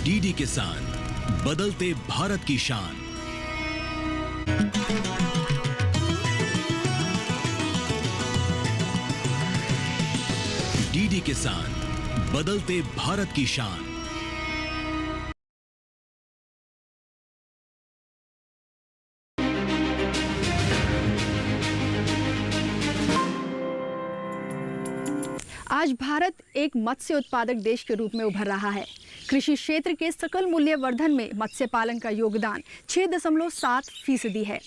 DD किसान, बदलते भारत की शान। डीडी किसान, बदलते भारत की शान। आज भारत एक मत्स्य उत्पादक देश के रूप में उभर रहा है। कृषि क्षेत्र के सकल मूल्य वर्धन में मत्स्य पालन का योगदान 6.7% है।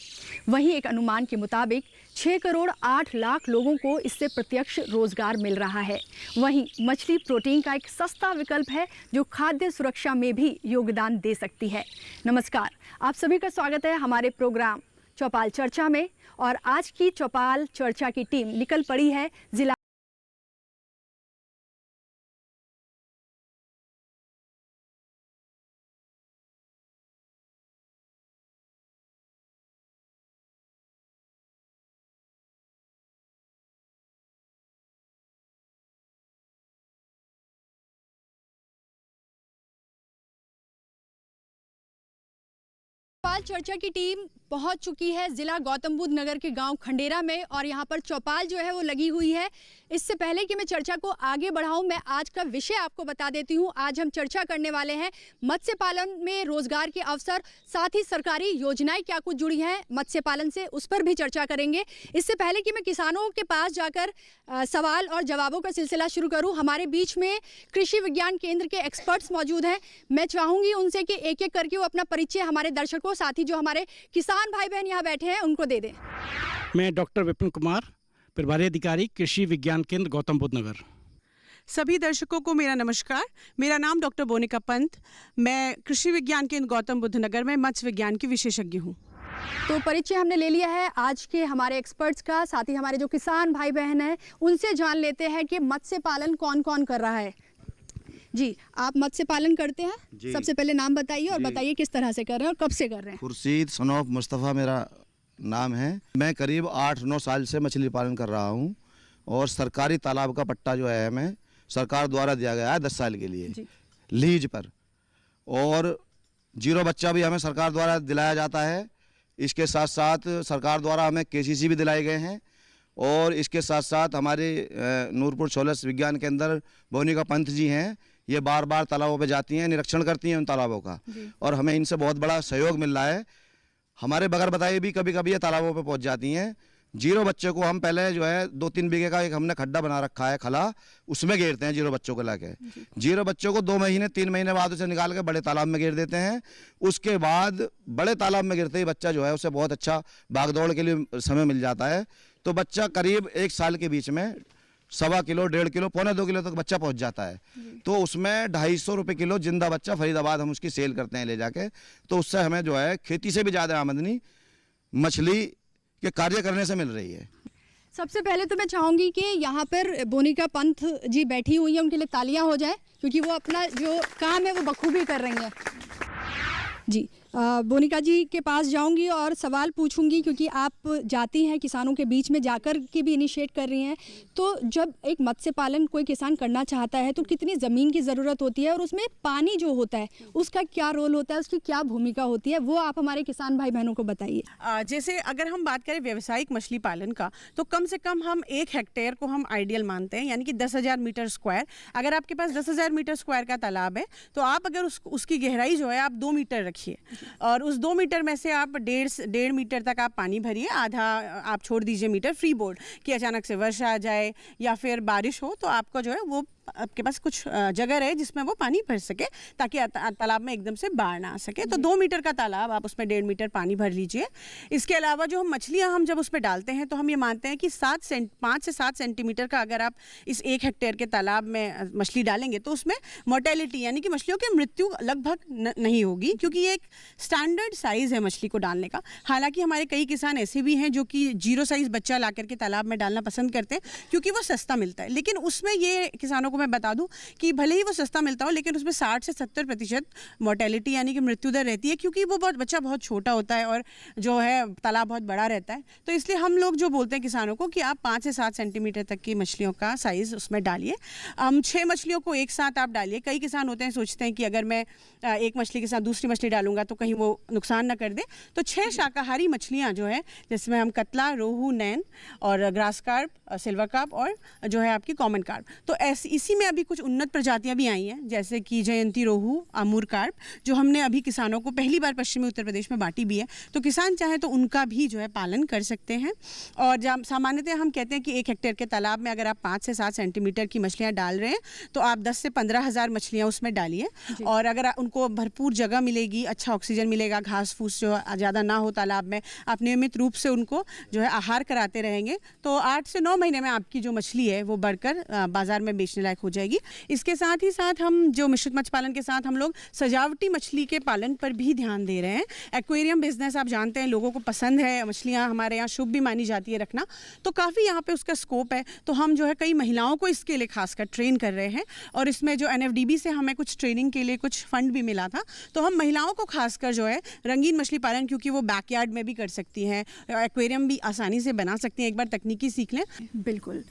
वहीं एक अनुमान के मुताबिक 6 करोड़ 8 लाख लोगों को इससे प्रत्यक्ष रोजगार मिल रहा है। वहीं मछली प्रोटीन का एक सस्ता विकल्प है जो खाद्य सुरक्षा में भी योगदान दे सकती है। नमस्कार, आप सभी का स्वागत है हमारे प्रोग्राम चौपाल चर्चा में। और आज की चौपाल चर्चा की टीम निकल पड़ी है जिला चौपाल चर्चा की टीम पहुंच चुकी है जिला गौतम बुद्ध नगर के गांव खंडेरा में और यहां पर चौपाल जो है वो लगी हुई है। इससे पहले कि मैं चर्चा को आगे बढ़ाऊं, मैं आज का विषय आपको बता देती हूं। आज हम चर्चा करने वाले हैं मत्स्य पालन में रोजगार के अवसर, साथ ही सरकारी योजनाएं क्या कुछ जुड़ी हैं मत्स्य पालन से, उस पर भी चर्चा करेंगे। इससे पहले कि मैं किसानों के पास जाकर सवाल और जवाबों का सिलसिला शुरू करूँ, हमारे बीच में कृषि विज्ञान केंद्र के एक्सपर्ट्स मौजूद हैं। मैं चाहूँगी उनसे कि एक एक करके वो अपना परिचय हमारे दर्शकों, साथ ही जो हमारे किसान भाई बहन यहाँ बैठे हैं उनको दे दें। मैं डॉक्टर विपिन कुमार, प्रभारी अधिकारी कृषि विज्ञान केंद्र गौतम बुद्ध नगर। सभी दर्शकों को मेरा नमस्कार। मेरा नाम डॉक्टर बोनिका पंत, मैं कृषि विज्ञान केंद्र गौतम बुद्ध नगर में मत्स्य विज्ञान की विशेषज्ञ हूँ। तो परिचय हमने ले लिया है आज के हमारे एक्सपर्ट्स का, साथ ही हमारे जो किसान भाई बहन हैं उनसे जान लेते हैं कि मत्स्य पालन कौन कौन कर रहा है। जी, आप मत्स्य पालन करते हैं? सबसे पहले नाम बताइए और बताइए किस तरह से कर रहे हैं और कब से कर रहे हैं। खुर्शीद सनौफ मुस्तफ़ा मेरा नाम है। मैं करीब 8-9 साल से मछली पालन कर रहा हूँ और सरकारी तालाब का पट्टा जो है हमें सरकार द्वारा दिया गया है 10 साल के लिए लीज पर, और 0 बच्चा भी हमें सरकार द्वारा दिलाया जाता है। इसके साथ साथ सरकार द्वारा हमें केसीसी भी दिलाए गए हैं और इसके साथ साथ हमारे नूरपुर छोलस विज्ञान के अंदर बोनिका पंत जी हैं, ये बार बार तालाबों पे जाती हैं, निरीक्षण करती हैं उन तालाबों का, और हमें इनसे बहुत बड़ा सहयोग मिल रहा है। हमारे बगैर बताए भी कभी कभी ये तालाबों पे पहुंच जाती हैं। 0 बच्चे को हम पहले जो है 2-3 बीघे का एक हमने खड्डा बना रखा है खला, उसमें घेरते हैं 0 बच्चों को लाके। 0 बच्चों को 2 महीने 3 महीने बाद उसे निकाल के बड़े तालाब में घेर देते हैं। उसके बाद बड़े तालाब में गिरते ही बच्चा जो है उसे बहुत अच्छा भागदौड़ के लिए समय मिल जाता है। तो बच्चा करीब 1 साल के बीच में 1.25 किलो, 1.5 किलो, 1.25 किलो तक बच्चा पहुंच जाता है। तो उसमें 250 रुपये किलो जिंदा बच्चा फरीदाबाद हम उसकी सेल करते हैं ले जाके। तो उससे हमें जो है खेती से भी ज़्यादा आमदनी मछली के कार्य करने से मिल रही है। सबसे पहले तो मैं चाहूँगी कि यहाँ पर बोनिका पंत जी बैठी हुई हैं, उनके लिए तालियां हो जाए क्योंकि वो अपना जो काम है वो बखूबी कर रही हैं। जी, बोनिका जी के पास जाऊंगी और सवाल पूछूंगी क्योंकि आप जाती हैं किसानों के बीच में जाकर के भी इनिशिएट कर रही हैं। तो जब एक मत्स्य पालन कोई किसान करना चाहता है तो कितनी ज़मीन की ज़रूरत होती है और उसमें पानी जो होता है उसका क्या रोल होता है, उसकी क्या भूमिका होती है, वो आप हमारे किसान भाई बहनों को बताइए। जैसे अगर हम बात करें व्यावसायिक मछली पालन का, तो कम से कम हम 1 हेक्टेयर को हम आइडियल मानते हैं, यानी कि 10,000 मीटर स्क्वायर। अगर आपके पास 10,000 मीटर स्क्वायर का तालाब है तो आप अगर उसकी गहराई जो है आप 2 मीटर रखिए और उस 2 मीटर में से आप 1.5 मीटर तक आप पानी भरिए, आधा आप छोड़ दीजिए मीटर फ्री बोर्ड कि अचानक से वर्षा आ जाए या फिर बारिश हो तो आपका जो है वो आपके पास कुछ जगह रहे जिसमें वो पानी भर सके, ताकि तालाब में एकदम से बाढ़ ना आ सके। तो 2 मीटर का तालाब, आप उसमें 1.5 मीटर पानी भर लीजिए। इसके अलावा जो हम मछलियाँ हम जब उसमें डालते हैं तो हम ये मानते हैं कि 5 से 7 सेंटीमीटर का अगर आप इस 1 हेक्टेयर के तालाब में मछली डालेंगे तो उसमें मोर्टेलिटी यानी कि मछलियों की मृत्यु लगभग नहीं होगी, क्योंकि ये एक स्टैंडर्ड साइज़ है मछली को डालने का। हालांकि हमारे कई किसान ऐसे भी हैं जो कि 0 साइज़ बच्चा ला करके तालाब में डालना पसंद करते हैं, क्योंकि वो सस्ता मिलता है। लेकिन उसमें ये किसानों को मैं बता दूं कि भले ही वो सस्ता मिलता हो, लेकिन उसमें 60 से 70% मोर्टेलिटी यानी कि मृत्यु दर रहती है, क्योंकि वो बच्चा बहुत छोटा होता है और जो है तालाब बहुत बड़ा रहता है। तो इसलिए हम लोग जो बोलते हैं किसानों को कि आप 5 से 7 सेंटीमीटर तक की मछलियों का साइज़ उसमें डालिए। 6 मछलियों को एक साथ आप डालिए। कई किसान होते हैं सोचते हैं कि अगर मैं एक मछली के साथ दूसरी मछली डालूंगा तो कहीं वो नुकसान ना कर दे। तो 6 शाकाहारी मछलियाँ जो है, जिसमें हम कतला, रोहू, नैन और ग्रास कार्प, सिल्वर कार्प और जो है आपकी कॉमन कार्प, तो ऐसी इसी में अभी कुछ उन्नत प्रजातियां भी आई हैं, जैसे कि जयंती रोहू, अमूर कार्प, जो हमने अभी किसानों को पहली बार पश्चिमी उत्तर प्रदेश में बांटी भी है। तो किसान चाहे तो उनका भी जो है पालन कर सकते हैं। और जब सामान्यतः हम कहते हैं कि 1 हेक्टेयर के तालाब में अगर आप 5 से 7 सेंटीमीटर की मछलियाँ डाल रहे हैं तो आप 10 से 15 हज़ार मछलियाँ उसमें डालिए। और अगर उनको भरपूर जगह मिलेगी, अच्छा ऑक्सीजन मिलेगा, घास फूस जो ज़्यादा ना हो तालाब में, आप नियमित रूप से उनको जो है आहार कराते रहेंगे, तो 8 से 9 महीने में आपकी जो मछली है वो बढ़कर बाजार में बेचने लायक हो जाएगी। इसके साथ ही साथ हम जो मिश्रित मत्स्य पालन के साथ हम लोग सजावटी मछली के पालन पर भी ध्यान दे रहे हैं। एक्वेरियम बिजनेस आप जानते हैं लोगों को पसंद है, मछलियाँ हमारे यहाँ शुभ भी मानी जाती है रखना, तो काफ़ी यहाँ पे उसका स्कोप है। तो हम जो है कई महिलाओं को इसके लिए खासकर ट्रेन कर रहे हैं, और इसमें जो NFDB से हमें कुछ ट्रेनिंग के लिए कुछ फंड भी मिला था, तो हम महिलाओं को खासकर जो है रंगीन मछली पालन, क्योंकि वो बैकयार्ड में भी कर सकती हैं, एक्वेरियम भी आसानी से बना सकती हैं, एक बार तकनीकी सीख लें। बिल्कुल,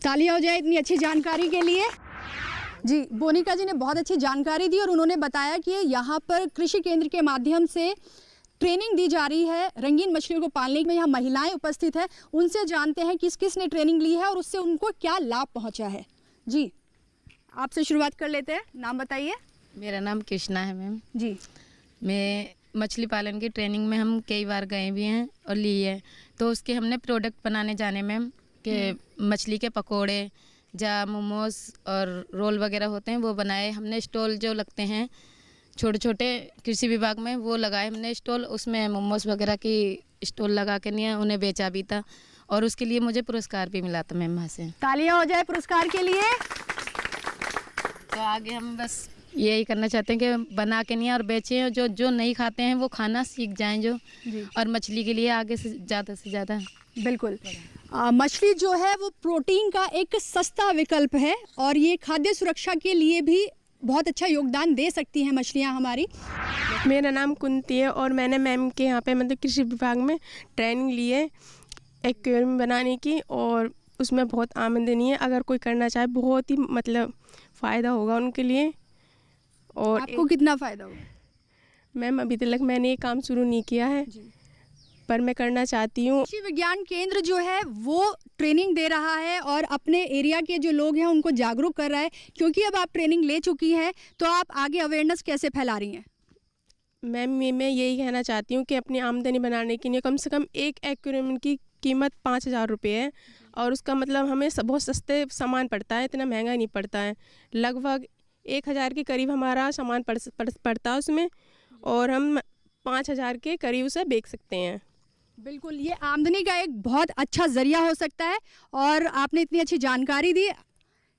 तालियां हो जाए इतनी अच्छी जानकारी के लिए। जी, बोनिका जी ने बहुत अच्छी जानकारी दी और उन्होंने बताया कि यहाँ पर कृषि केंद्र के माध्यम से ट्रेनिंग दी जा रही है रंगीन मछलियों को पालने में। यहाँ महिलाएं उपस्थित हैं, उनसे जानते हैं किस किस ने ट्रेनिंग ली है और उससे उनको क्या लाभ पहुँचा है। जी, आपसे शुरुआत कर लेते हैं, नाम बताइए। मेरा नाम कृष्णा है मैम जी। मैं मछली पालन की ट्रेनिंग में हम कई बार गए भी हैं और ली है, तो उसके हमने प्रोडक्ट बनाने जाने में कि मछली के पकोड़े या मोमोज और रोल वगैरह होते हैं वो बनाए हमने। स्टॉल जो लगते हैं छोटे छोटे कृषि विभाग में वो लगाए हमने स्टॉल, उसमें मोमोज वगैरह की स्टॉल लगा के नहीं उन्हें बेचा भी था, और उसके लिए मुझे पुरस्कार भी मिला था मैम वहाँ से। तालियां हो जाए पुरस्कार के लिए। तो आगे हम बस यही करना चाहते हैं कि बना के नहीं और बेचें, और जो नहीं खाते हैं वो खाना सीख जाएं जो, और मछली के लिए आगे से ज़्यादा। बिल्कुल, मछली जो है वो प्रोटीन का एक सस्ता विकल्प है और ये खाद्य सुरक्षा के लिए भी बहुत अच्छा योगदान दे सकती हैं मछलियाँ हमारी। मेरा नाम कुंती है और मैंने मैम के यहाँ पे मतलब कृषि विभाग में ट्रेनिंग ली है एक्वेरियम बनाने की, और उसमें बहुत आमदनी है। अगर कोई करना चाहे बहुत ही मतलब फ़ायदा होगा उनके लिए। और आपको कितना फ़ायदा होगा? मैम अभी तक मैंने ये काम शुरू नहीं किया है, पर मैं करना चाहती हूँ। कृषि विज्ञान केंद्र जो है वो ट्रेनिंग दे रहा है और अपने एरिया के जो लोग हैं उनको जागरूक कर रहा है, क्योंकि अब आप ट्रेनिंग ले चुकी हैं तो आप आगे अवेयरनेस कैसे फैला रही हैं? मैम मैं यही कहना चाहती हूँ कि अपनी आमदनी बनाने के लिए कम से कम एक एक्वेरियम की कीमत 5,000 रुपये है, और उसका मतलब हमें बहुत सस्ते सामान पड़ता है, इतना महंगा नहीं पड़ता है। लगभग 1,000 के करीब हमारा सामान पड़ता है उसमें, और हम 5,000 के करीब उसे बेच सकते हैं। बिल्कुल, ये आमदनी का एक बहुत अच्छा ज़रिया हो सकता है और आपने इतनी अच्छी जानकारी दी।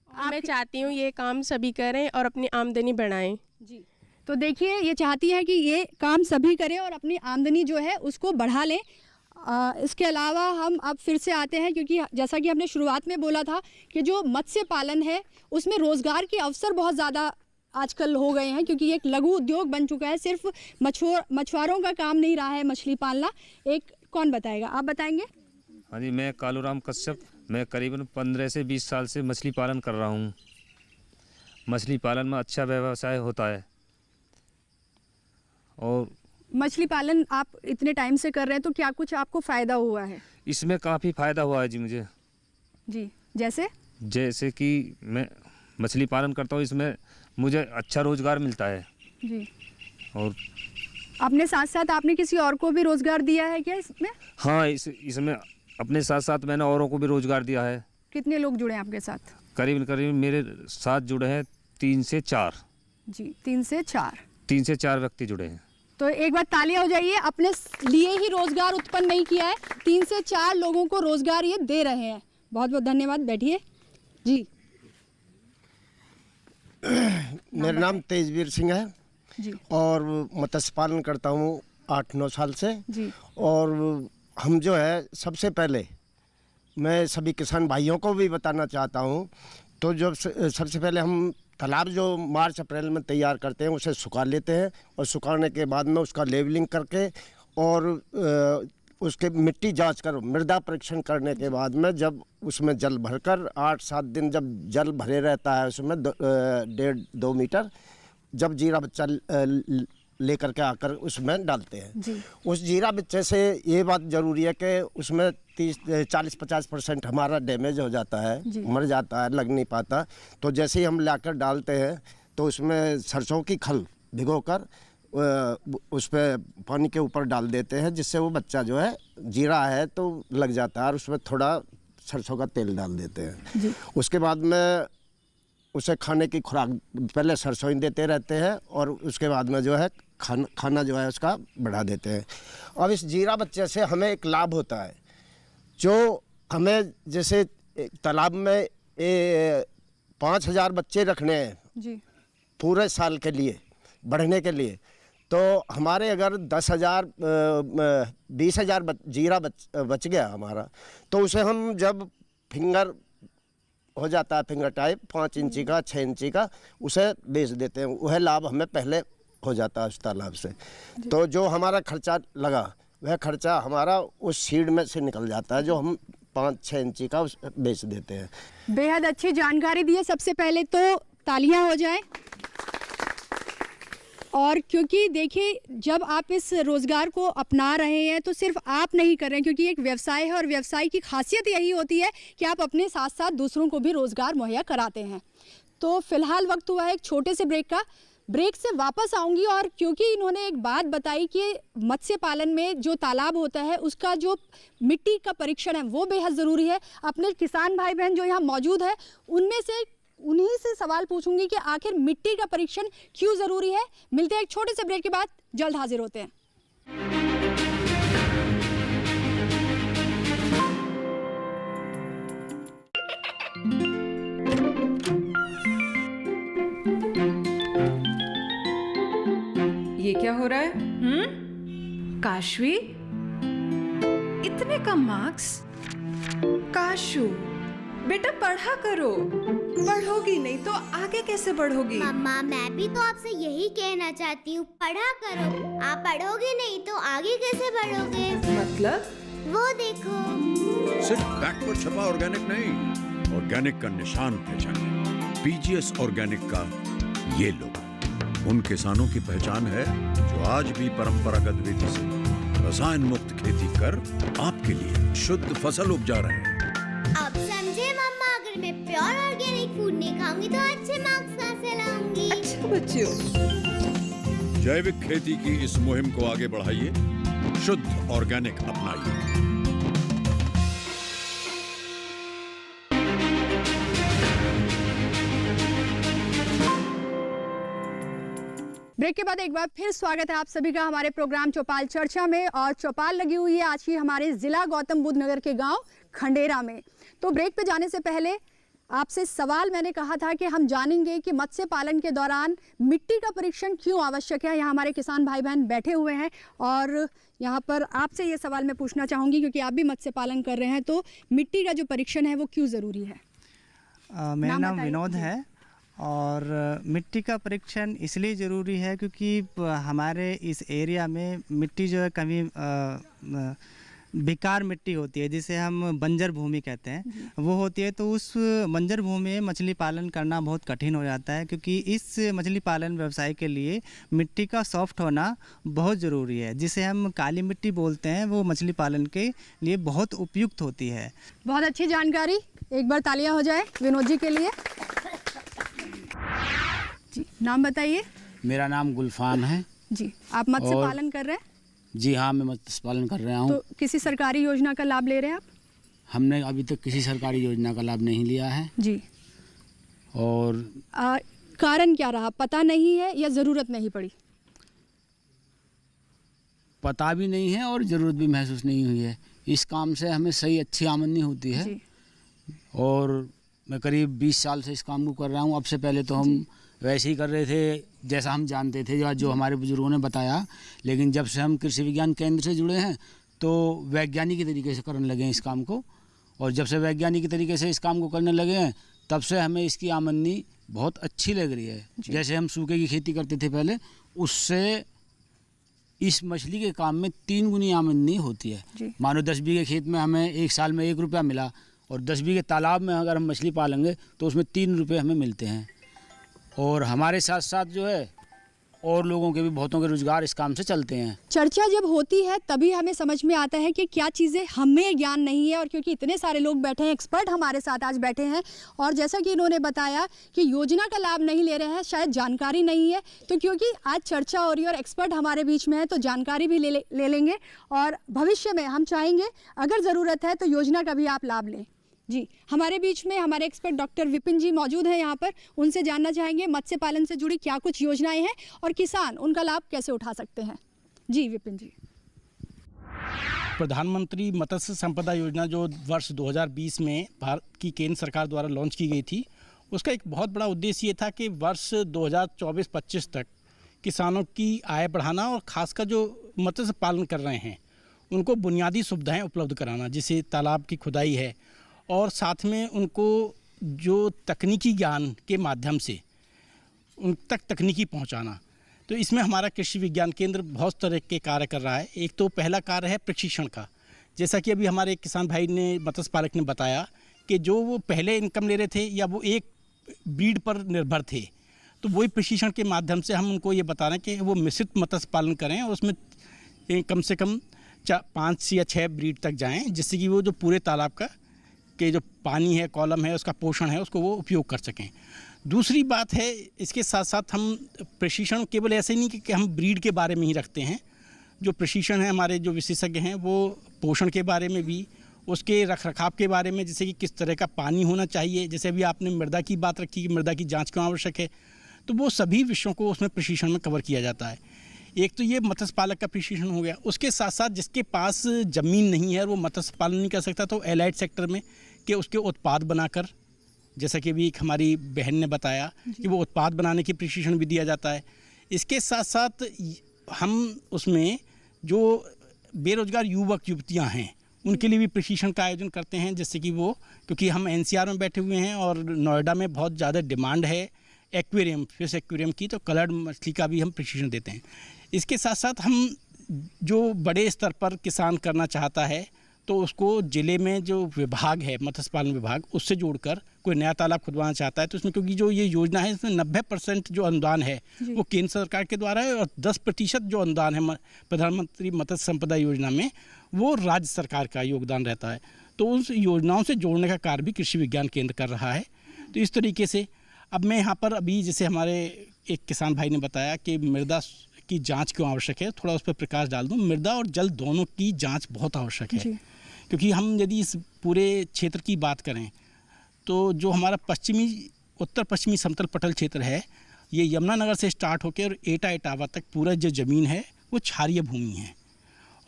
मैं चाहती हूँ ये काम सभी करें और अपनी आमदनी बढ़ाएं। जी, तो देखिए ये चाहती हैं कि ये काम सभी करें और अपनी आमदनी जो है उसको बढ़ा लें। इसके अलावा हम अब फिर से आते हैं, क्योंकि जैसा कि हमने शुरुआत में बोला था कि जो मत्स्य पालन है उसमें रोज़गार के अवसर बहुत ज़्यादा आजकल हो गए हैं, क्योंकि एक लघु उद्योग बन चुका है। सिर्फ मछुआरों का काम नहीं रहा है मछली पालना। एक कौन बताएगा, आप बताएंगे? हाँ जी, मैं कालूराम कश्यप, मैं करीबन 15 से 20 साल से मछली पालन कर रहा हूँ। मछली पालन में अच्छा व्यवसाय होता है। और मछली पालन आप इतने टाइम से कर रहे हैं तो क्या कुछ आपको फ़ायदा हुआ है? इसमें काफ़ी फ़ायदा हुआ है जी मुझे। जी, जैसे कि मैं मछली पालन करता हूँ, इसमें मुझे अच्छा रोज़गार मिलता है। जी, और अपने साथ साथ आपने किसी और को भी रोज़गार दिया है क्या इसमें? हाँ, इसमें अपने साथ साथ मैंने औरों को भी रोज़गार दिया है। कितने लोग जुड़े हैं आपके साथ? करीब करीब मेरे साथ जुड़े हैं 3 से 4। जी, 3 से 4। 3 से 4 व्यक्ति जुड़े हैं। तो एक बार तालियां हो जाइए, अपने लिए ही रोजगार उत्पन्न नहीं किया है, 3 से 4 लोगों को रोजगार ये दे रहे हैं। बहुत बहुत धन्यवाद, बैठिए जी। मेरा नाम तेजवीर सिंह है जी। और मत्स्य पालन करता हूँ 8-9 साल से जी। और हम जो है सबसे पहले मैं सभी किसान भाइयों को भी बताना चाहता हूँ, तो जो सबसे पहले हम तालाब जो मार्च अप्रैल में तैयार करते हैं उसे सुखा लेते हैं और सुखाने के बाद में उसका लेवलिंग करके और उसके मिट्टी जांच कर मृदा परीक्षण करने के बाद में जब उसमें जल भरकर 8-7 दिन जब जल भरे रहता है उसमें 1.5-2 मीटर, जब जीरा बच्चा लेकर के आकर उसमें डालते हैं जी। उस जीरा बच्चे से ये बात ज़रूरी है कि उसमें 40-50% हमारा डैमेज हो जाता है, मर जाता है, लग नहीं पाता। तो जैसे ही हम लाकर डालते हैं तो उसमें सरसों की खल भिगोकर उस पर पानी के ऊपर डाल देते हैं, जिससे वो बच्चा जो है जीरा है तो लग जाता है, और उसमें थोड़ा सरसों का तेल डाल देते हैं जी। उसके बाद में उसे खाने की खुराक पहले सरसों ही देते रहते हैं और उसके बाद में जो है खाना जो है उसका बढ़ा देते हैं। अब इस जीरा बच्चे से हमें एक लाभ होता है, जो हमें जैसे तालाब में 5000 बच्चे रखने हैं जी पूरे साल के लिए बढ़ने के लिए, तो हमारे अगर 10,000 20,000 जीरा बच गया हमारा, तो उसे हम जब फिंगर हो जाता है, फिंगर टाइप 5 इंची का 6 इंची का, उसे बेच देते हैं। वह लाभ हमें पहले हो जाता है उस तालाब से। तो जो हमारा खर्चा लगा वह खर्चा हमारा उस सीड में से निकल जाता है, जो हम 5-6 इंची का बेच देते हैं। बेहद अच्छी जानकारी दी है। सबसे पहले तो तालियां हो जाए। और क्योंकि देखिए जब आप इस रोज़गार को अपना रहे हैं तो सिर्फ आप नहीं कर रहे हैं, क्योंकि एक व्यवसाय है और व्यवसाय की खासियत यही होती है कि आप अपने साथ साथ दूसरों को भी रोज़गार मुहैया कराते हैं। तो फिलहाल वक्त हुआ है एक छोटे से ब्रेक का। ब्रेक से वापस आऊंगी, और क्योंकि इन्होंने एक बात बताई कि मत्स्य पालन में जो तालाब होता है उसका जो मिट्टी का परीक्षण है वो बेहद ज़रूरी है। अपने किसान भाई बहन जो यहाँ मौजूद है उनमें से उन्हीं से सवाल पूछूंगी कि आखिर मिट्टी का परीक्षण क्यों ज़रूरी है। मिलते हैं एक छोटे से ब्रेक के बाद, जल्द हाजिर होते हैं। ये क्या हो रहा है? काशवी, इतने कम मार्क्स? काशू बेटा पढ़ा करो, पढ़ोगी नहीं तो आगे कैसे बढ़ोगी? मम्मा मैं भी तो आपसे यही कहना चाहती हूँ, पढ़ा करो। आप पढ़ोगे नहीं तो आगे कैसे बढ़ोगे? मतलब? वो देखो, सिर्फ बैक पर छपा ऑर्गेनिक नहीं, ऑर्गेनिक का निशान पहचाने। पीजीएस ऑर्गेनिक का ये लोग उन किसानों की पहचान है जो आज भी परंपरागत विधि से रसायन मुक्त खेती कर आपके लिए शुद्ध फसल उपजा रहे हैं। अब समझे मम्मा, अगर मैं प्योर ऑर्गेनिक फूड नहीं खाऊंगी तो अच्छे मार्क्स कहाँ से लाऊंगी? अच्छा बच्चों, जैविक खेती की इस मुहिम को आगे बढ़ाइए, शुद्ध ऑर्गेनिक अपनाइए। ब्रेक के बाद एक बार फिर स्वागत है आप सभी का हमारे प्रोग्राम चौपाल चर्चा में। और चौपाल लगी हुई है आज की हमारे ज़िला गौतम बुद्ध नगर के गांव खंडेरा में। तो ब्रेक पे जाने से पहले आपसे सवाल मैंने कहा था कि हम जानेंगे कि मत्स्य पालन के दौरान मिट्टी का परीक्षण क्यों आवश्यक है। यहाँ हमारे किसान भाई बहन बैठे हुए हैं और यहाँ पर आपसे ये सवाल मैं पूछना चाहूँगी, क्योंकि आप भी मत्स्य पालन कर रहे हैं, तो मिट्टी का जो परीक्षण है वो क्यों ज़रूरी है? मेरा नाम विनोद है और मिट्टी का परीक्षण इसलिए ज़रूरी है क्योंकि हमारे इस एरिया में मिट्टी जो है कभी बेकार मिट्टी होती है, जिसे हम बंजर भूमि कहते हैं, वो होती है। तो उस बंजर भूमि में मछली पालन करना बहुत कठिन हो जाता है, क्योंकि इस मछली पालन व्यवसाय के लिए मिट्टी का सॉफ्ट होना बहुत ज़रूरी है, जिसे हम काली मिट्टी बोलते हैं। वो मछली पालन के लिए बहुत उपयुक्त होती है। बहुत अच्छी जानकारी, एक बार तालियां हो जाए विनोद जी के लिए। जी नाम बताइए। मेरा नाम गुलफान है जी। आप मत्स्य पालन कर रहे हैं? जी हाँ, मैं मत्स्य पालन कर रहा हूँ। तो किसी सरकारी योजना का लाभ ले रहे हैं आप? हमने अभी तक किसी सरकारी योजना का लाभ नहीं लिया है जी। और कारण क्या रहा, पता नहीं है या ज़रूरत नहीं पड़ी? पता भी नहीं है और ज़रूरत भी महसूस नहीं हुई है। इस काम से हमें सही अच्छी आमदनी होती है जी। और मैं करीब 20 साल से इस काम को कर रहा हूँ। अब से पहले तो हम वैसे ही कर रहे थे जैसा हम जानते थे या जो हमारे बुजुर्गों ने बताया, लेकिन जब से हम कृषि विज्ञान केंद्र से जुड़े हैं तो वैज्ञानिक तरीके से करने लगे हैं इस काम को। और जब से वैज्ञानिक तरीके से इस काम को करने लगे हैं तब से हमें इसकी आमदनी बहुत अच्छी लग रही है। जैसे हम सूखे की खेती करते थे पहले, उससे इस मछली के काम में 3 गुनी आमदनी होती है। मानो 10 बीघे खेत में हमें एक साल में 1 रुपया मिला और 10 बीघे तालाब में अगर हम मछली पालेंगे तो उसमें 3 रुपये हमें मिलते हैं। और हमारे साथ साथ जो है और लोगों के भी बहुतों के रोजगार इस काम से चलते हैं। चर्चा जब होती है तभी हमें समझ में आता है कि क्या चीज़ें हमें ज्ञान नहीं है, और क्योंकि इतने सारे लोग बैठे हैं, एक्सपर्ट हमारे साथ आज बैठे हैं, और जैसा कि इन्होंने बताया कि योजना का लाभ नहीं ले रहे हैं, शायद जानकारी नहीं है, तो क्योंकि आज चर्चा हो रही है और एक्सपर्ट हमारे बीच में है तो जानकारी भी ले लेंगे, और भविष्य में हम चाहेंगे अगर ज़रूरत है तो योजना का भी आप लाभ लें। जी, हमारे बीच में हमारे एक्सपर्ट डॉक्टर विपिन जी मौजूद हैं यहाँ पर। उनसे जानना चाहेंगे मत्स्य पालन से जुड़ी क्या कुछ योजनाएं हैं और किसान उनका लाभ कैसे उठा सकते हैं। जी विपिन जी। प्रधानमंत्री मत्स्य संपदा योजना जो वर्ष 2020 में भारत की केंद्र सरकार द्वारा लॉन्च की गई थी, उसका एक बहुत बड़ा उद्देश्य ये था कि वर्ष 2024-25 तक किसानों की आय बढ़ाना और खासकर जो मत्स्य पालन कर रहे हैं उनको बुनियादी सुविधाएं उपलब्ध कराना, जैसे तालाब की खुदाई है, और साथ में उनको जो तकनीकी ज्ञान के माध्यम से उन तक तकनीकी पहुंचाना। तो इसमें हमारा कृषि विज्ञान केंद्र बहुत तरह के कार्य कर रहा है। एक तो पहला कार्य है प्रशिक्षण का, जैसा कि अभी हमारे किसान भाई ने, मत्स्य पालक ने बताया कि जो वो पहले इनकम ले रहे थे या वो एक ब्रीड पर निर्भर थे, तो वही प्रशिक्षण के माध्यम से हम उनको ये बता रहे हैं कि वो मिश्रित मत्स्य पालन करें और उसमें कम से कम 5 या 6 ब्रीड तक जाएँ, जिससे कि वो जो पूरे तालाब का के जो पानी है, कॉलम है, उसका पोषण है, उसको वो उपयोग कर सकें। दूसरी बात है, इसके साथ साथ हम प्रशिक्षण केवल ऐसे नहीं कि हम ब्रीड के बारे में ही रखते हैं। जो प्रशिक्षण है, हमारे जो विशेषज्ञ हैं वो पोषण के बारे में भी, उसके रखरखाव के बारे में, जैसे कि किस तरह का पानी होना चाहिए, जैसे अभी आपने मृदा की बात रखी कि मृदा की जाँच क्यों आवश्यक है, तो वो सभी विषयों को उसमें प्रशिक्षण में कवर किया जाता है। एक तो ये मत्स्य पालक का प्रशिक्षण हो गया। उसके साथ साथ जिसके पास ज़मीन नहीं है और वो मत्स्य पालन नहीं कर सकता, तो एलाइड सेक्टर में कि उसके उत्पाद बनाकर, जैसा कि अभी एक हमारी बहन ने बताया कि वो उत्पाद बनाने की प्रशिक्षण भी दिया जाता है। इसके साथ साथ हम उसमें जो बेरोजगार युवक युवतियां हैं उनके लिए भी प्रशिक्षण का आयोजन करते हैं, जैसे कि वो, क्योंकि हम एनसीआर में बैठे हुए हैं और नोएडा में बहुत ज़्यादा डिमांड है एक्वेरियम, फिश एक्वेरियम की, तो कलर्ड मछली का भी हम प्रशिक्षण देते हैं। इसके साथ साथ हम जो बड़े स्तर पर किसान करना चाहता है तो उसको ज़िले में जो विभाग है, मत्स्य पालन विभाग, उससे जोड़कर कोई नया तालाब खुदवाना चाहता है तो उसमें, क्योंकि जो ये योजना है इसमें 90% जो अनुदान है वो केंद्र सरकार के द्वारा है और 10% जो अनुदान है प्रधानमंत्री मत्स्य संपदा योजना में वो राज्य सरकार का योगदान रहता है। तो उस योजनाओं से जोड़ने का कार्य भी कृषि विज्ञान केंद्र कर रहा है। तो इस तरीके से अब मैं यहाँ पर अभी, जैसे हमारे एक किसान भाई ने बताया कि मृदा की जाँच क्यों आवश्यक है, थोड़ा उस पर प्रकाश डाल दूँ। मृदा और जल दोनों की जाँच बहुत आवश्यक है, क्योंकि हम यदि इस पूरे क्षेत्र की बात करें तो जो हमारा उत्तर पश्चिमी समतल पटल क्षेत्र है, ये यमुनानगर से स्टार्ट होकर एटा इटावा तक पूरा जो ज़मीन है वो क्षारीय भूमि है।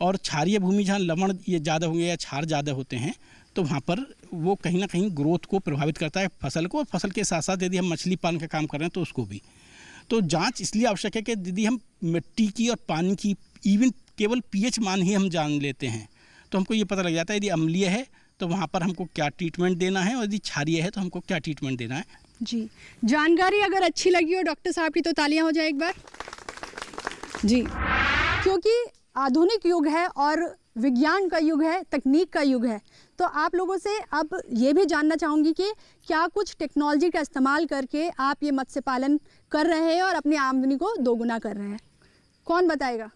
और क्षारीय भूमि जहाँ लवण ये ज़्यादा होंगे या क्षार ज़्यादा होते हैं तो वहाँ पर वो कहीं ना कहीं ग्रोथ को प्रभावित करता है, फसल को, और फसल के साथ साथ यदि हम मछली पालन का काम कर रहे हैं तो उसको भी। तो जाँच इसलिए आवश्यक है कि यदि हम मिट्टी की और पानी की इवन केवल pH मान ही हम जान लेते हैं तो हमको ये पता लग जाता है यदि अम्लीय है तो वहाँ पर हमको क्या ट्रीटमेंट देना है और यदि क्षारीय है तो हमको क्या ट्रीटमेंट देना है। जी, जानकारी अगर अच्छी लगी हो डॉक्टर साहब की तो तालियां हो जाए एक बार। जी, क्योंकि आधुनिक युग है और विज्ञान का युग है, तकनीक का युग है, तो आप लोगों से अब ये भी जानना चाहूँगी कि क्या कुछ टेक्नोलॉजी का इस्तेमाल करके आप ये मत्स्य पालन कर रहे हैं और अपनी आमदनी को दोगुना कर रहे हैं, कौन बताएगा?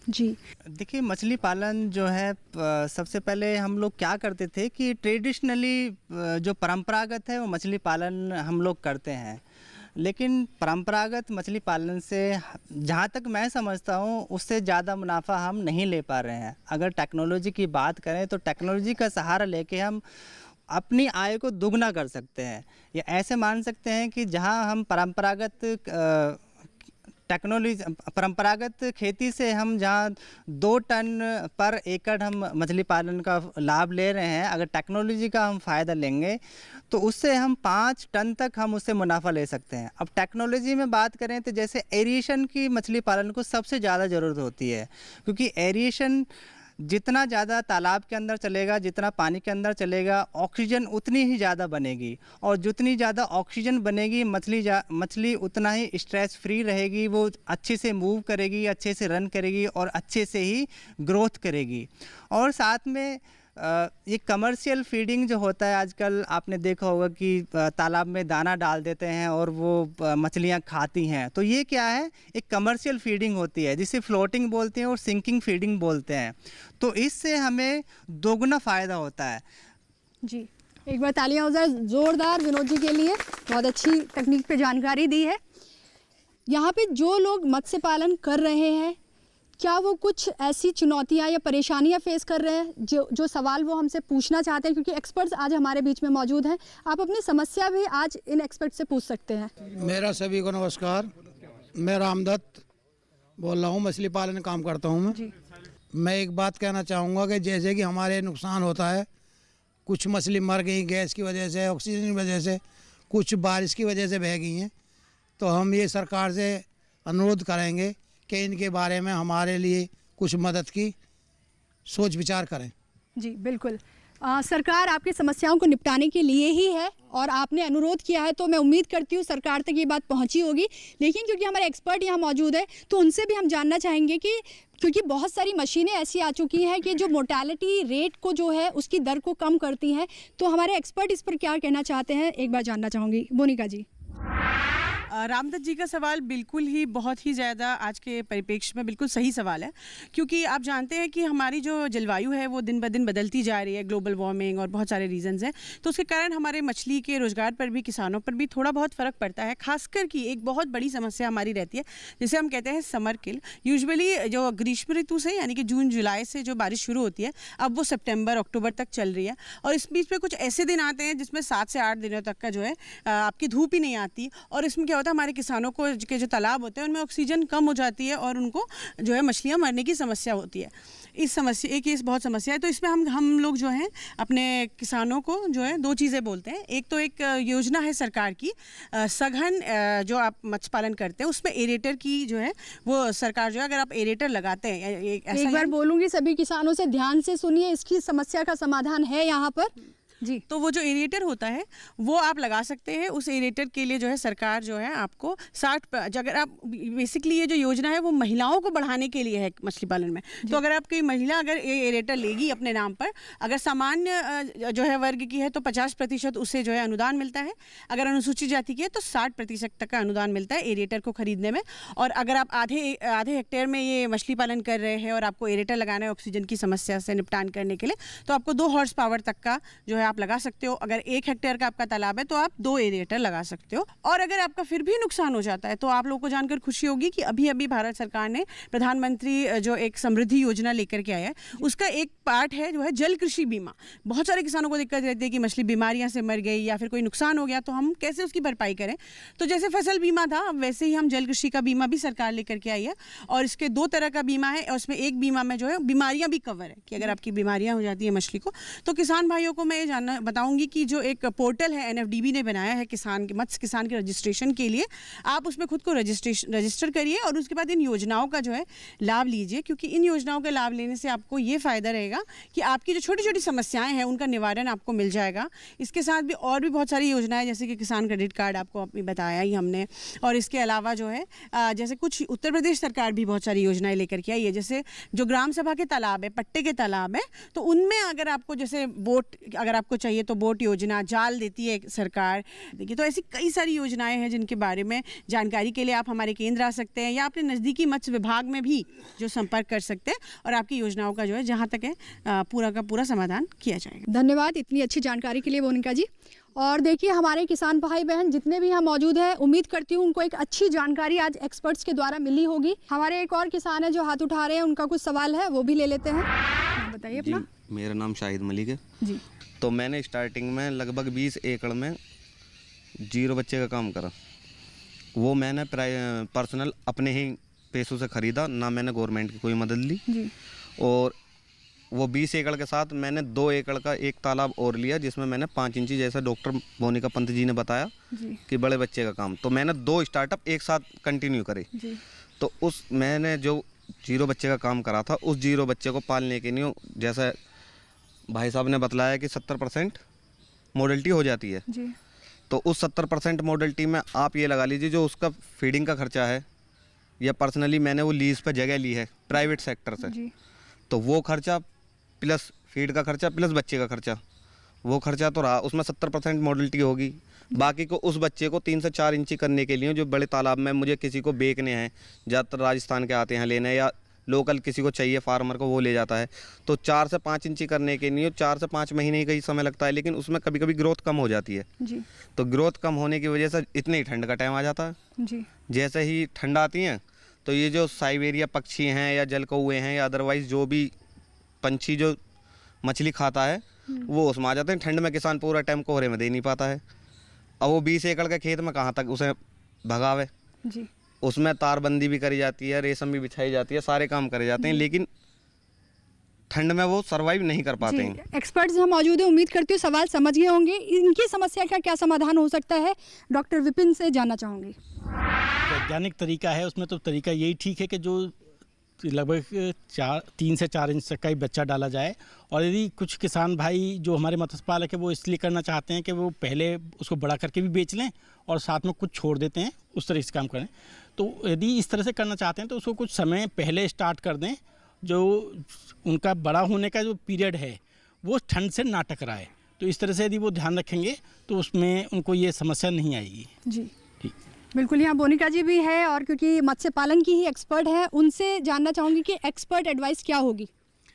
जी, देखिए, मछली पालन जो है, सबसे पहले हम लोग क्या करते थे कि ट्रेडिशनली जो परंपरागत है वो मछली पालन हम लोग करते हैं, लेकिन परंपरागत मछली पालन से जहाँ तक मैं समझता हूँ उससे ज़्यादा मुनाफा हम नहीं ले पा रहे हैं। अगर टेक्नोलॉजी की बात करें तो टेक्नोलॉजी का सहारा लेके हम अपनी आय को दुगना कर सकते हैं। या ऐसे मान सकते हैं कि जहां हम परंपरागत खेती से हम जहाँ 2 टन पर एकड़ हम मछली पालन का लाभ ले रहे हैं, अगर टेक्नोलॉजी का हम फ़ायदा लेंगे तो उससे हम 5 टन तक हम उससे मुनाफा ले सकते हैं। अब टेक्नोलॉजी में बात करें तो जैसे एरिएशन की मछली पालन को सबसे ज़्यादा ज़रूरत होती है, क्योंकि एरिएशन जितना ज़्यादा तालाब के अंदर चलेगा, जितना पानी के अंदर चलेगा, ऑक्सीजन उतनी ही ज़्यादा बनेगी, और जितनी ज़्यादा ऑक्सीजन बनेगी मछली उतना ही स्ट्रेस फ्री रहेगी, वो अच्छे से मूव करेगी, अच्छे से रन करेगी और अच्छे से ही ग्रोथ करेगी। और साथ में ये कमर्शियल फीडिंग जो होता है आजकल, आपने देखा होगा कि तालाब में दाना डाल देते हैं और वो मछलियाँ खाती हैं, तो ये क्या है, एक कमर्शियल फीडिंग होती है जिसे फ्लोटिंग बोलते हैं और सिंकिंग फीडिंग बोलते हैं। तो इससे हमें दोगुना फ़ायदा होता है। जी, एक बार तालियां हो जाए ज़ोरदार विनोद जी के लिए, बहुत अच्छी तकनीक पे जानकारी दी है। यहाँ पे जो लोग मत्स्य पालन कर रहे हैं, क्या वो कुछ ऐसी चुनौतियाँ या परेशानियाँ फेस कर रहे हैं जो सवाल वो हमसे पूछना चाहते हैं, क्योंकि एक्सपर्ट्स आज हमारे बीच में मौजूद हैं। आप अपनी समस्या भी आज इन एक्सपर्ट से पूछ सकते हैं। मेरा सभी को नमस्कार, मैं रामदत्त बोल रहा हूँ, मछली पालन काम करता हूँ मैं एक बात कहना चाहूँगा कि जैसे कि हमारे नुकसान होता है, कुछ मछली मर गई गैस की वजह से, ऑक्सीजन की वजह से, कुछ बारिश की वजह से बह गई हैं, तो हम ये सरकार से अनुरोध करेंगे कि इनके बारे में हमारे लिए कुछ मदद की सोच विचार करें। जी बिल्कुल, सरकार आपकी समस्याओं को निपटाने के लिए ही है और आपने अनुरोध किया है, तो मैं उम्मीद करती हूँ सरकार तक ये बात पहुँची होगी। लेकिन क्योंकि हमारे एक्सपर्ट यहाँ मौजूद है, तो उनसे भी हम जानना चाहेंगे कि क्योंकि बहुत सारी मशीनें ऐसी आ चुकी हैं कि जो मोर्टेलिटी रेट को जो है उसकी दर को कम करती हैं, तो हमारे एक्सपर्ट इस पर क्या कहना चाहते हैं, एक बार जानना चाहूँगी। मोनिका जी। रामदत्त जी का सवाल बिल्कुल ही बहुत ही ज़्यादा आज के परिप्रेक्ष्य में बिल्कुल सही सवाल है, क्योंकि आप जानते हैं कि हमारी जो जलवायु है वो दिन ब दिन बदलती जा रही है, ग्लोबल वार्मिंग और बहुत सारे रीजंस हैं, तो उसके कारण हमारे मछली के रोज़गार पर भी, किसानों पर भी थोड़ा बहुत फ़र्क पड़ता है। खासकर कि एक बहुत बड़ी समस्या हमारी रहती है जिसे हम कहते हैं समर किल। यूजुअली जो ग्रीष्म ऋतु से यानी कि जून जुलाई से जो बारिश शुरू होती है, अब वो सितंबर अक्टूबर तक चल रही है, और इस बीच में कुछ ऐसे दिन आते हैं जिसमें 7 से 8 दिनों तक का जो है आपकी धूप ही नहीं आती, और इसमें क्या होता है, हमारे किसानों को के जो तालाब होते हैं उनमें ऑक्सीजन कम हो जाती है और उनको जो है मछलियां मरने की समस्या होती है। इस समस्या एक बहुत समस्या है, तो इसमें हम लोग जो हैं अपने किसानों को जो है 2 चीज़ें बोलते हैं। एक तो एक योजना है सरकार की, सघन जो आप मत्स्य पालन करते हैं उसमें एरेटर की जो है वो सरकार जो है, अगर आप एरेटर लगाते हैं, एक बार बोलूँगी सभी किसानों से ध्यान से सुनिए, इसकी समस्या का समाधान है यहाँ पर जी। तो वो जो एरेटर होता है वो आप लगा सकते हैं। उस एरेटर के लिए जो है सरकार जो है आपको 60, अगर आप बेसिकली ये जो योजना है वो महिलाओं को बढ़ाने के लिए है मछली पालन में, तो अगर आपकी महिला अगर एरेटर लेगी अपने नाम पर, अगर सामान्य जो है वर्ग की है तो 50% उसे जो है अनुदान मिलता है, अगर अनुसूचित जाति की है तो 60% तक का अनुदान मिलता है एरेटर को खरीदने में। और अगर आप आधे हेक्टेयर में ये मछली पालन कर रहे हैं और आपको एरेटर लगाना है ऑक्सीजन की समस्या से निपटान करने के लिए, तो आपको 2 हॉर्स पावर तक का जो है आप लगा सकते हो। अगर 1 हेक्टेयर का आपका तालाब है तो आप 2 एरेटर लगा सकते हो। और अगर आपका फिर भी नुकसान हो जाता है तो आप लोगों को जानकर खुशी होगी कि अभी भारत सरकार ने प्रधानमंत्री जो एक समृद्धि योजना लेकर के आया है, उसका एक पार्ट है जो है जल कृषि बीमा। बहुत सारे किसानों को दिक्कत रहती है कि मछली बीमारियां से मर गई या फिर कोई नुकसान हो गया, तो हम कैसे उसकी भरपाई करें। तो जैसे फसल बीमा था, वैसे ही हम जल कृषि का बीमा भी सरकार लेकर के आई है, और इसके 2 तरह का बीमा है, और उसमें एक बीमा में जो है बीमारियां भी कवर है कि अगर आपकी बीमारियां हो जाती है मछली को, तो किसान भाइयों को मैं ये जानना बताऊंगी कि जो एक पोर्टल है NFDB ने बनाया है मत्स्य किसान के रजिस्ट्रेशन के लिए, आप उसमें खुद को रजिस्टर करिए और उसके बाद इन योजनाओं का जो है लाभ लीजिए, क्योंकि इन योजनाओं का लाभ लेने से आपको ये फ़ायदा रहेगा कि आपकी जो छोटी छोटी समस्याएं हैं उनका निवारण आपको मिल जाएगा। इसके साथ भी और भी बहुत सारी योजनाएं, जैसे कि किसान क्रेडिट कार्ड आपको बताया ही हमने, और इसके अलावा जो है जैसे कुछ उत्तर प्रदेश सरकार भी बहुत सारी योजनाएं लेकर के आई है, जैसे जो ग्राम सभा के तालाब है, पट्टे के तालाब है, तो उनमें अगर आपको जैसे बोट अगर आपको चाहिए तो बोट योजना, जाल देती है सरकार। देखिए, तो ऐसी कई सारी योजनाएं हैं जिनके बारे में जानकारी के लिए आप हमारे केंद्र आ सकते हैं या अपने नज़दीकी मत्स्य विभाग में भी जो संपर्क कर सकते हैं, और आपकी योजनाओं का जो है जहाँ तक है पूरा का पूरा समाधान किया जाएगा। धन्यवाद इतनी अच्छी जानकारी के लिए मोनिका जी। और देखिए, हमारे किसान भाई बहन जितने भी यहाँ मौजूद हैं, उम्मीद करती हूँ उनको एक अच्छी जानकारी आज एक्सपर्ट्स के द्वारा मिली होगी। हमारे एक और किसान है जो हाथ उठा रहे हैं, उनका कुछ सवाल है वो भी ले लेते हैं। बताइए अपना। मेरा नाम शाहिद मलिक है जी। तो मैंने स्टार्टिंग में लगभग 20 एकड़ में 0 बच्चे का काम करा। वो मैंने पर्सनल अपने ही पैसों से ख़रीदा, ना मैंने गवर्नमेंट की कोई मदद ली जी। और वो 20 एकड़ के साथ मैंने 2 एकड़ का एक तालाब और लिया, जिसमें मैंने 5 इंची, जैसा डॉक्टर मोनिका पंत जी ने बताया जी। कि बड़े बच्चे का काम, तो मैंने 2 स्टार्टअप एक साथ कंटिन्यू करे जी। तो उस मैंने जो 0 बच्चे का काम करा था, उस 0 बच्चे को पालने के लिए जैसा भाई साहब ने बतलाया कि 70% मॉडलिटी हो जाती है जी। तो उस 70% मॉडलिटी में आप ये लगा लीजिए जो उसका फीडिंग का खर्चा है, या पर्सनली मैंने वो लीज पे जगह ली है प्राइवेट सेक्टर से जी। तो वो खर्चा प्लस फीड का खर्चा प्लस बच्चे का खर्चा, वो खर्चा तो रहा, उसमें 70% मॉडलिटी होगी। बाकी को उस बच्चे को 3 से 4 इंची करने के लिए जो बड़े तालाब में मुझे किसी को बेचने हैं, ज़्यादातर राजस्थान के आते हैं लेने, या लोकल किसी को चाहिए फार्मर को, वो ले जाता है, तो 4 से 5 इंची करने के लिए 4 से 5 महीने का ही समय लगता है, लेकिन उसमें कभी कभी ग्रोथ कम हो जाती है जी। तो ग्रोथ कम होने की वजह से इतने ही ठंड का टाइम आ जाता है। जी। जैसे ही ठंड आती है तो ये जो साइबेरिया पक्षी हैं या जल कौए हैं या अदरवाइज़ जो भी पंछी जो मछली खाता है वो उसमें आ जाते हैं। ठंड में किसान पूरा टाइम कोहरे में दे नहीं पाता है। अब वो 20 एकड़ के खेत में कहाँ तक उसे भगावे। जी। उसमें तारबंदी भी करी जाती है, रेशम भी बिछाई जाती है, सारे काम करे जाते हैं, लेकिन ठंड में वो सर्वाइव नहीं कर पाते हैं। एक्सपर्ट्स यहाँ मौजूद हैं, उम्मीद करती हूँ सवाल समझ गए होंगे। इनकी समस्या का क्या समाधान हो सकता है, डॉक्टर विपिन से जानना चाहूँगी। वैज्ञानिक तरीका है उसमें, तो तरीका यही ठीक है कि जो लगभग 3 से 4 इंच तक का ही बच्चा डाला जाए। और यदि कुछ किसान भाई जो हमारे मत्स्य पालक है वो इसलिए करना चाहते हैं कि वो पहले उसको बड़ा करके भी बेच लें और साथ में कुछ छोड़ देते हैं, उस तरह से काम करें। तो यदि इस तरह से करना चाहते हैं तो उसको कुछ समय पहले स्टार्ट कर दें, जो उनका बड़ा होने का जो पीरियड है वो ठंड से ना टकराए। तो इस तरह से यदि वो ध्यान रखेंगे तो उसमें उनको ये समस्या नहीं आएगी। जी बिल्कुल। यहाँ मोनिका जी भी है और क्योंकि मत्स्य पालन की ही एक्सपर्ट है, उनसे जानना चाहूँगी कि एक्सपर्ट एडवाइस क्या होगी।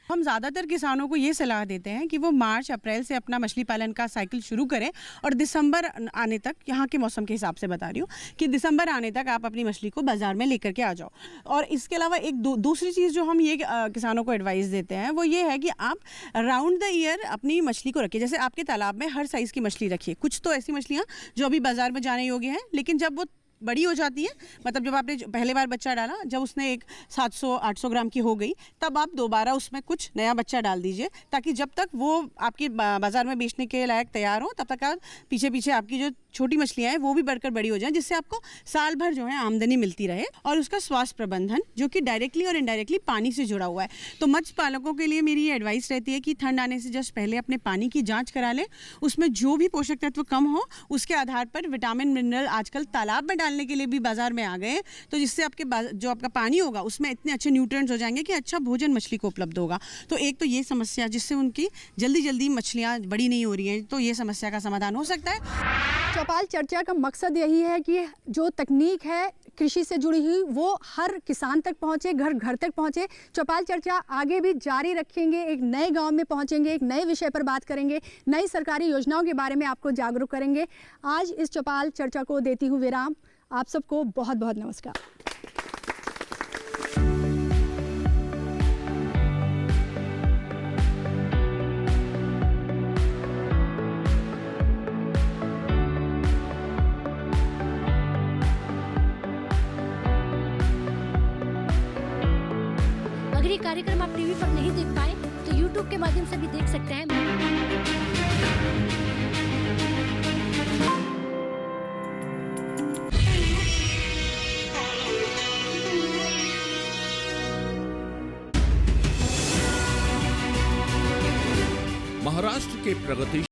हम ज़्यादातर किसानों को ये सलाह देते हैं कि वो मार्च अप्रैल से अपना मछली पालन का साइकिल शुरू करें और दिसंबर आने तक, यहाँ के मौसम के हिसाब से बता रही हूँ कि दिसंबर आने तक आप अपनी मछली को बाज़ार में लेकर के आ जाओ। और इसके अलावा एक दूसरी चीज़ जो हम ये किसानों को एडवाइस देते हैं वो ये है कि आप राउंड द ईयर अपनी मछली को रखिए। जैसे आपके तालाब में हर साइज़ की मछली रखिए। कुछ तो ऐसी मछलियाँ जो अभी बाज़ार में जाने योग्य हैं, लेकिन जब वो बड़ी हो जाती है, मतलब जब आपने पहले बार बच्चा डाला, जब उसने एक 700-800 ग्राम की हो गई, तब आप दोबारा उसमें कुछ नया बच्चा डाल दीजिए, ताकि जब तक वो आपके बाज़ार में बेचने के लायक तैयार हो तब तक आप पीछे आपकी जो छोटी मछलियाँ हैं वो भी बढ़कर बड़ी हो जाएं, जिससे आपको साल भर जो है आमदनी मिलती रहे। और उसका स्वास्थ्य प्रबंधन जो कि डायरेक्टली और इनडायरेक्टली पानी से जुड़ा हुआ है। तो मत्स्य पालकों के लिए मेरी ये एडवाइस रहती है कि ठंड आने से जस्ट पहले अपने पानी की जाँच करा लें, उसमें जो भी पोषक तत्व कम हो उसके आधार पर विटामिन मिनरल आजकल तालाब में डालने के लिए भी बाजार में आ गए, तो जिससे आपके जो आपका पानी होगा उसमें इतने अच्छे न्यूट्रिएंट्स हो जाएंगे कि अच्छा भोजन मछली को उपलब्ध होगा। तो एक तो ये समस्या जिससे उनकी जल्दी मछलियाँ बड़ी नहीं हो रही हैं, तो ये समस्या का समाधान हो सकता है। चौपाल चर्चा का मकसद यही है कि जो तकनीक है कृषि से जुड़ी हुई वो हर किसान तक पहुंचे, घर घर तक पहुंचे। चौपाल चर्चा आगे भी जारी रखेंगे, एक नए गांव में पहुंचेंगे, एक नए विषय पर बात करेंगे, नई सरकारी योजनाओं के बारे में आपको जागरूक करेंगे। आज इस चौपाल चर्चा को देती हूँ विराम। आप सबको बहुत बहुत नमस्कार। अगर ये कार्यक्रम आप टीवी पर नहीं देख पाए तो YouTube के माध्यम से भी देख सकते हैं। महाराष्ट्र के प्रगति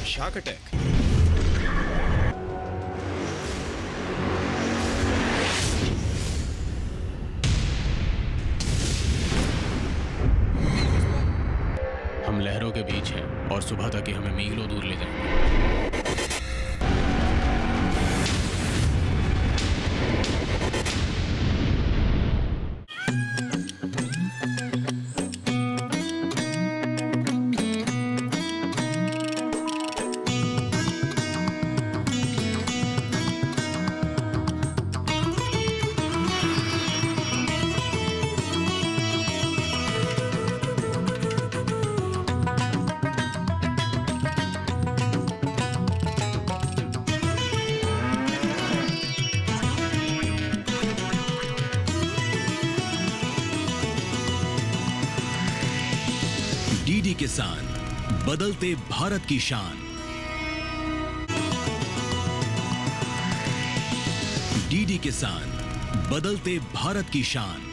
Shark Attack. कि हमें मीलों दूर ले जाएंगे। डीडी किसान, बदलते भारत की शान। डीडी किसान, बदलते भारत की शान।